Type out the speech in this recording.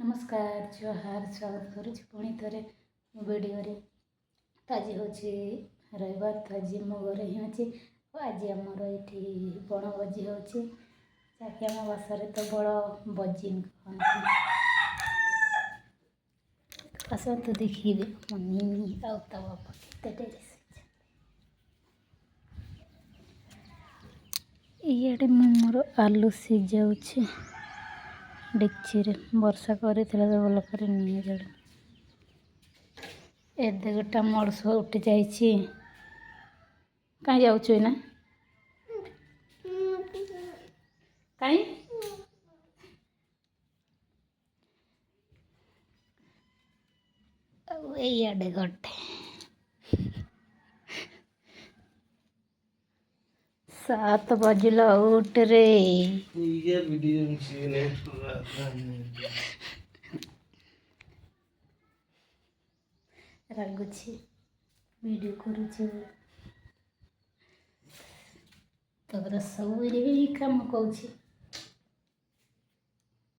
नमस्कार जोहार स्वागत करुच्ची पुणी थे मो वीडियो तो आज हूँ रविवार तो आज मो घर ही अच्छी आज आमर ये बण भोजी होगी आम भाषा तो बड़ बजी कहते आसतु देखिए मो निनी आउ ता बापा केते इे मोर आलू सीझाऊँ डेक्ची वर्षा कर भल कर नहीं जड़े एदे गोटा मड़स उठी जाइए कहीं जाऊँ ना कहीं ये गोटे 7 बजला उठ रे रागुची वीडियो करुचे तो सब काम कौची